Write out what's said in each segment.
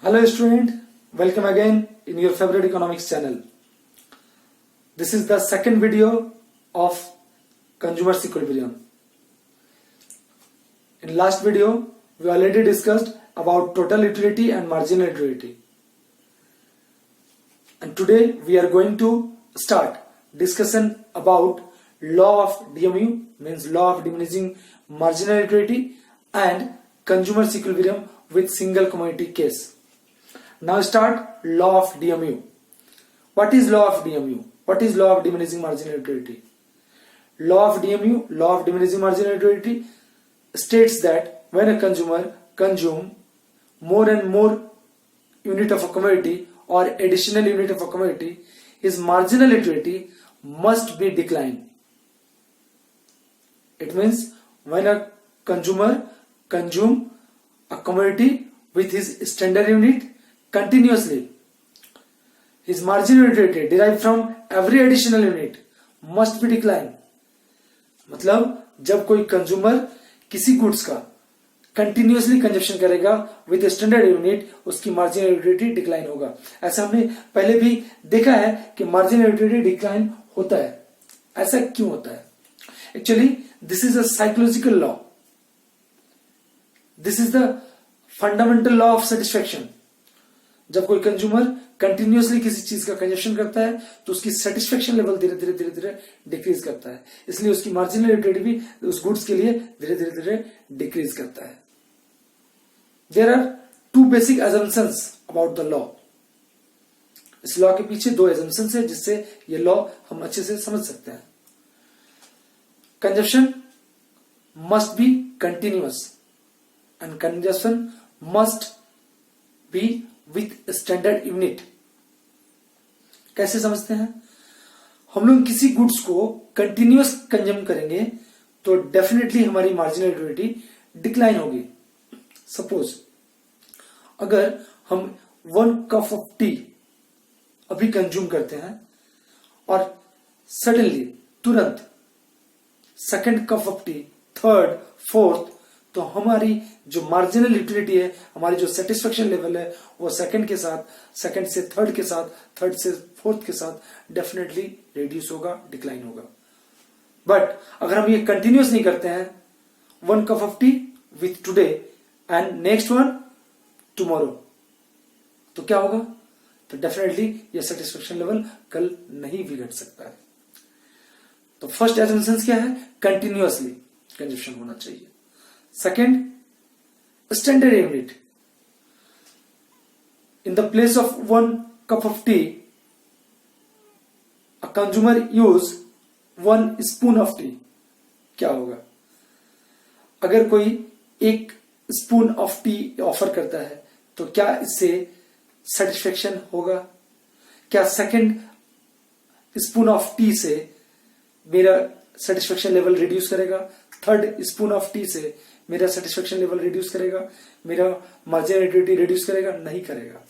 Hello student, welcome again in your favorite economics channel. This is the second video of consumer equilibrium. In last video, we already discussed about total utility and marginal utility. And today we are going to start discussion about law of DMU, means law of diminishing marginal utility, and consumer equilibrium with single commodity case. Now start law of DMU. What is law of DMU? What is law of diminishing marginal utility? Law of DMU, law of diminishing marginal utility, states that when a consumer consumes more and more unit of a commodity or additional unit of a commodity, his marginal utility must be declined. It means when a consumer consumes a commodity with his standard unit continuously, his marginal utility derived from every additional unit must be declined. मतलब जब कोई consumer किसी goods का continuously consumption करेगा with standard unit, उसकी marginal utility decline होगा. ऐसा हमने पहले भी देखा है कि मार्जिनल यूटिलिटी डिक्लाइन होता है. ऐसा क्यों होता है? Actually this is a psychological law. This is the fundamental law of satisfaction. जब कोई कंज्यूमर कंटिन्यूसली किसी चीज का कंजप्शन करता है तो उसकी सेटिस्फेक्शन लेवल धीरे धीरे डिक्रीज करता है. इसलिए उसकी मार्जिनल यूटिलिटी भी उस गुड्स के लिए धीरे धीरे डिक्रीज करता है. There are two basic assumptions about the law. इस लॉ के पीछे दो assumptions है जिससे ये लॉ हम अच्छे से समझ सकते हैं. Consumption must be continuous and consumption must be with standard unit. कैसे समझते हैं? हम लोग किसी गुड्स को कंटिन्यूअस कंज्यूम करेंगे तो डेफिनेटली हमारी मार्जिनल यूटिलिटी डिक्लाइन होगी. सपोज अगर हम 1 कप ऑफ टी अभी कंज्यूम करते हैं और सडनली तुरंत second cup of T, third, fourth, तो हमारी जो मार्जिनल यूटिलिटी है, हमारी जो सेटिस्फेक्शन लेवल है, वो सेकंड के साथ, सेकंड से थर्ड के साथ, थर्ड से फोर्थ के साथ डेफिनेटली रिड्यूस होगा, डिक्लाइन होगा. बट अगर हम ये कंटिन्यूस नहीं करते हैं, 1 cup of T with today and next one tomorrow, तो क्या होगा? तो डेफिनेटली ये सेटिस्फेक्शन लेवल कल नहीं बिगड़ सकता है. तो फर्स्ट एजम्पशन क्या है? कंटिन्यूअसली कंजप्शन होना चाहिए. Second, standard unit. In the place of 1 cup of tea, a consumer use 1 spoon of tea. क्या होगा? अगर कोई 1 स्पून ऑफ टी ऑफर करता है तो क्या इससे सेटिस्फेक्शन होगा? क्या सेकंड स्पून ऑफ टी से मेरा सेटिस्फेक्शन लेवल रिड्यूस करेगा? थर्ड स्पून ऑफ टी से मेरा सेटिस्फेक्शन लेवल रिड्यूस करेगा? मेरा मार्जिनल यूटिलिटी रिड्यूस करेगा? नहीं करेगा,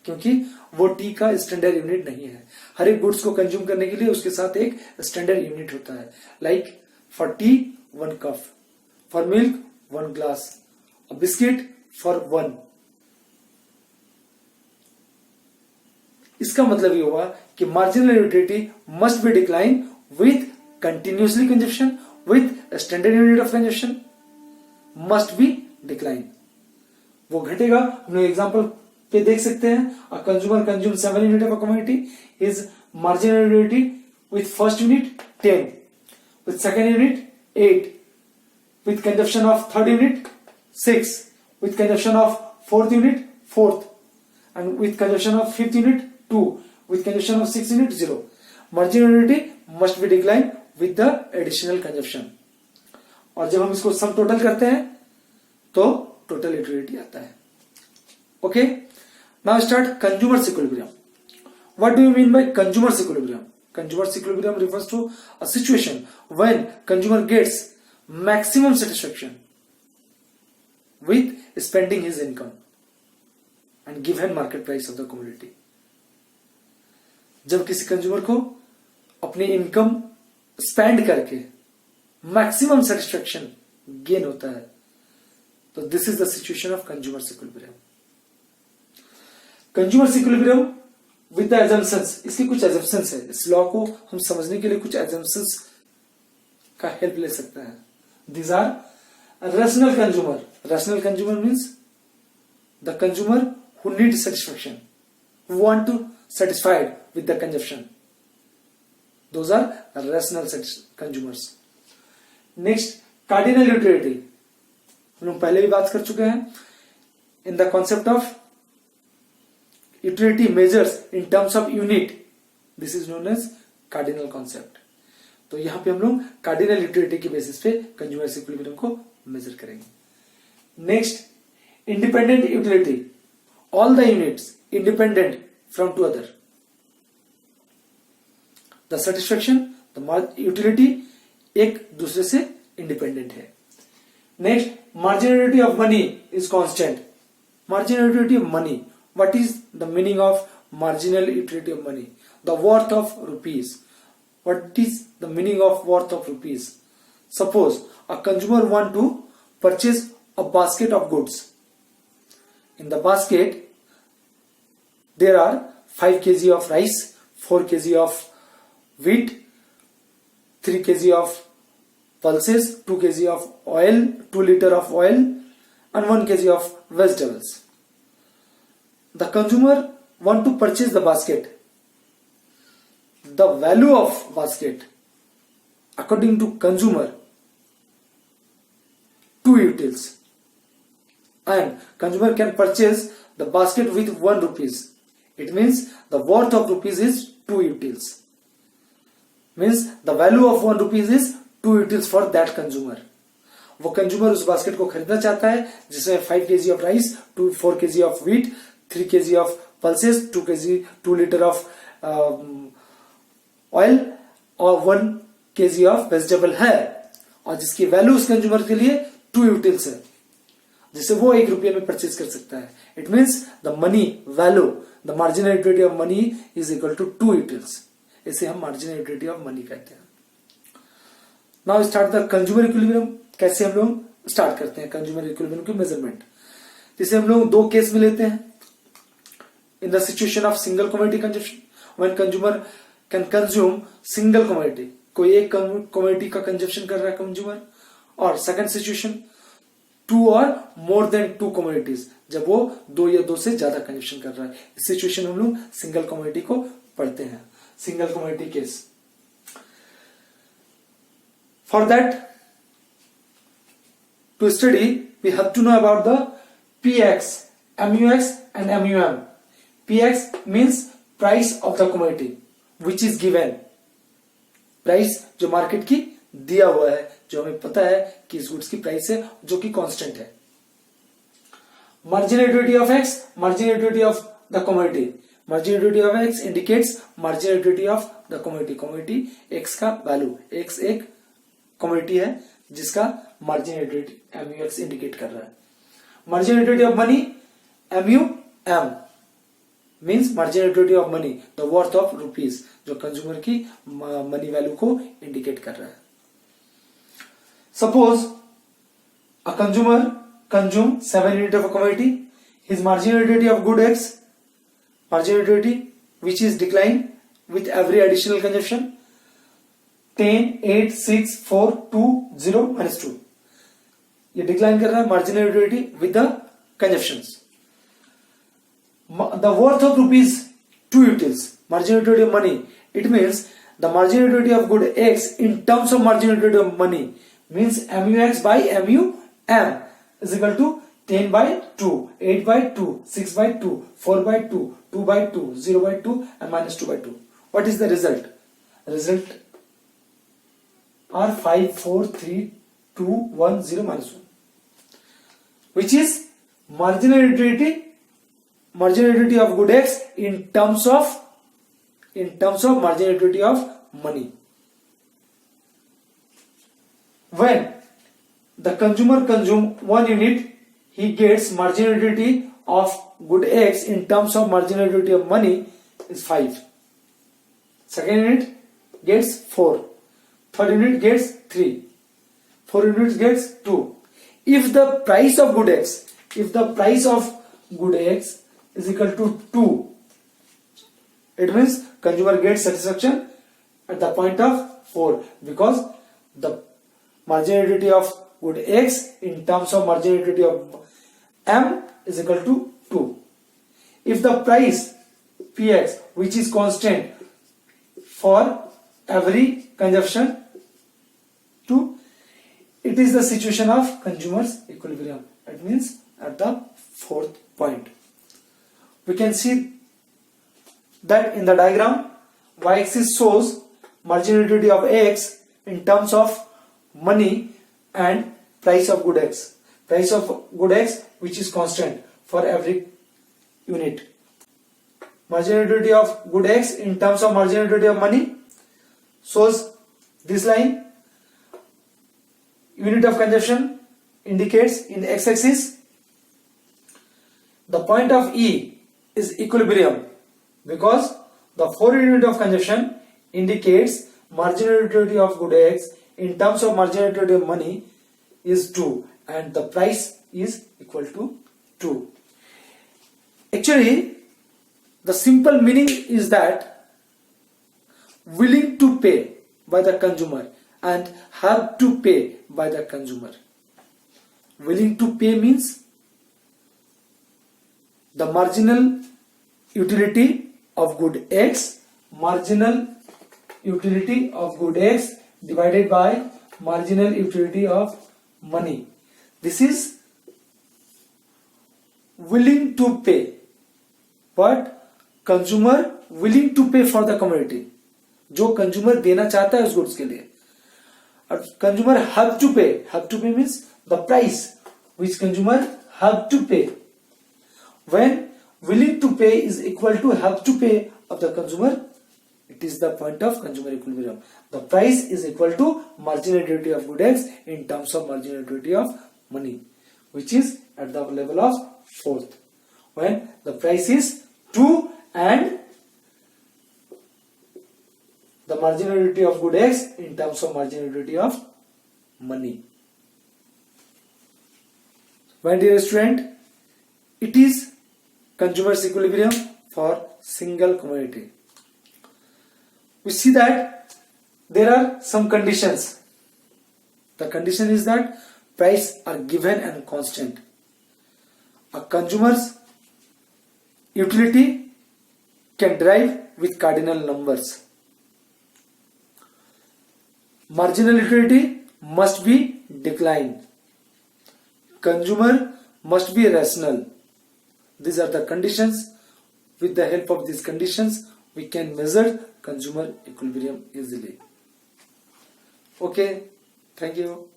क्योंकि वो टी का स्टैंडर्ड यूनिट नहीं है. हर एक गुड्स को कंज्यूम करने के लिए उसके साथ एक स्टैंडर्ड यूनिट होता है. Like for T 1 cup, for milk 1 glass, biscuit for 1. इसका मतलब ये हुआ कि marginal utility must be decline with continuously consumption, with standard unit of consumption must be decline. वो घटेगा. हम लोग एग्जांपल पे देख सकते हैं. A consumer consume 7 unit of a commodity, his marginal utility with first unit 10, with second unit 8, with consumption of third unit 6, with consumption of fourth unit 4th, and with consumption of fifth unit 2, with consumption of six unit 0. Marginal utility must be decline with the additional consumption. और जब हम इसको sum total करते हैं तो total utility आता है. Okay, now start consumer equilibrium. What do you mean by consumer equilibrium? Consumer equilibrium refers to a situation when consumer gets maximum satisfaction with spending his income and given market price of the commodity. जब किसी consumer को अपनी income spend करके maximum satisfaction gain होता है, तो this is the situation of consumer equilibrium. Consumers equilibrium with the assumptions, इसकी कुछ एजम्पशंस है, इस लॉ को हम समझने के लिए कुछ एजम्पशंस का हेल्प ले सकते हैं. These are rational consumer. Rational consumer means the consumer who need satisfaction, who want to satisfied with the consumption. Those are rational consumers. Next, cardinal utility. हम लोग पहले भी बात कर चुके हैं. In the concept of utility measures in terms of unit, this is known as cardinal concept. तो यहां पे हम लोग कार्डिनल यूटिलिटी के बेसिस पे कंज्यूमर इक्विलिब्रियम को मेजर करेंगे. Next, independent utility. All the units independent from to other. The satisfaction, the utility एक दूसरे से इंडिपेंडेंट है. Next, marginality of money is constant. Marginal utility of money. What is the meaning of marginal utility of money? The worth of rupees. What is the meaning of worth of rupees? Suppose a consumer want to purchase a basket of goods. In the basket, there are 5 kg of rice, 4 kg of wheat, 3 kg of pulses, 2 kg of oil, 2 liter of oil, and 1 kg of vegetables. The consumer want to purchase the basket. The value of basket according to consumer 2 utils, and consumer can purchase the basket with 1 rupees. It means the worth of rupees is 2 utils. Means the value of 1 rupees is 2 utils for that consumer. वो consumer उस basket को खरीदना चाहता है जिसमें 5 kg of rice, 4 kg of wheat, 3 kg of pulses, 2 litre of oil और 1 kg of vegetable है, और जिसकी वैल्यू उस कंज्यूमर के लिए 2 यूटिल्स है, जिसे वो 1 रुपये में परचेज कर सकता है. It means the money value, the marginal utility of money is equal to 2 utils. इसे हम मार्जिनल यूटिलिटी ऑफ मनी कहते हैं. Now start the consumer equilibrium. कैसे हम लोग स्टार्ट करते हैं कंज्यूमर इक्विलिब्रियम की मेजरमेंट? जिसे हम लोग 2 केस में लेते हैं. In the situation of single commodity consumption, when consumer can consume single commodity, कोई एक कमोडिटी का कंजप्शन कर रहा है कंज्यूमर. और सेकंड सिचुएशन 2 और मोर देन 2 कमोडिटीज, जब वो 2 या 2 से ज्यादा कंजप्शन कर रहा है. इस सिचुएशन में हम लोग सिंगल कमोडिटी को पढ़ते हैं, single commodity case. For that to study we have to know about the PX, MUX and MUM. PX means price of the commodity which is given. Price जो मार्केट की दिया हुआ है, जो हमें पता है कि इस गुड्स की प्राइस है, जो कि कांस्टेंट है. Marginal utility of X, marginal utility of the commodity. Marginal utility of X indicates marginal utility of the commodity. Commodity X का वैल्यू, X एक कमोडिटी है जिसका मार्जिनल यूटिलिटी MUX इंडिकेट कर रहा है. Marginal utility of money MUM means marginal utility of money, the worth of rupees, जो consumer की money value को इंडिकेट कर रहा है. Suppose a consumer consume 7 unit of a commodity. His marginal utility of good X, marginal utility which is decline with every additional consumption 10, 8, 6, 4, 2, 0, -2. ये decline कर रहा है marginal utility with the consumptions. The worth of rupees 2 utils, marginal utility of money. It means the marginal utility of good X in terms of marginal utility of money means MUX by MUM is equal to 10 by 2, 8 by 2, 6 by 2, 4 by 2, 2 by 2, 0 by 2 and -2 by 2. What is the result? Result are 5, 4, 3, 2, 1, 0, -1, which is marginal utility of good X in terms of marginal utility of money. When the consumer consume 1 unit, he gets marginal utility of good X in terms of marginal utility of money is 5. Second unit gets 4. Third unit gets 3. 4 units gets 2. If the price of good X is equal to 2. It means consumer gets satisfaction at the point of 4 because the marginal utility of good X in terms of marginal utility of M is equal to 2. If the price Px, which is constant for every consumption 2, it is the situation of consumer's equilibrium. It means at the 4th point. We can see that in the diagram, y-axis shows marginal utility of X in terms of money and price of good X. Price of good X which is constant for every unit. Marginal utility of good X in terms of marginal utility of money shows this line. Unit of consumption indicates in x-axis. The point of E is equilibrium because the 4 unit of consumption indicates marginal utility of good X in terms of marginal utility of money is 2 and the price is equal to 2. Actually, the simple meaning is that willing to pay by the consumer and have to pay by the consumer. Willing to pay means the marginal utility of good X, marginal utility of good X divided by marginal utility of money. This is willing to pay, but consumer willing to pay for the commodity. जो consumer देना चाहता है उस goods के लिए, और consumer have to पे means the price which consumer have to pay. When willing to pay is equal to have to pay of the consumer, it is the point of consumer equilibrium. The price is equal to marginal utility of good X in terms of marginal utility of money, which is at the level of 4th. When the price is 2 and the marginal utility of good X in terms of marginal utility of money. My dear student, it is consumer's equilibrium for single commodity. We see that there are some conditions. The condition is that price are given and constant. A consumer's utility can derive with cardinal numbers. Marginal utility must be declined. Consumer must be rational. These are the conditions. With the help of these conditions, we can measure consumer equilibrium easily. Okay, thank you.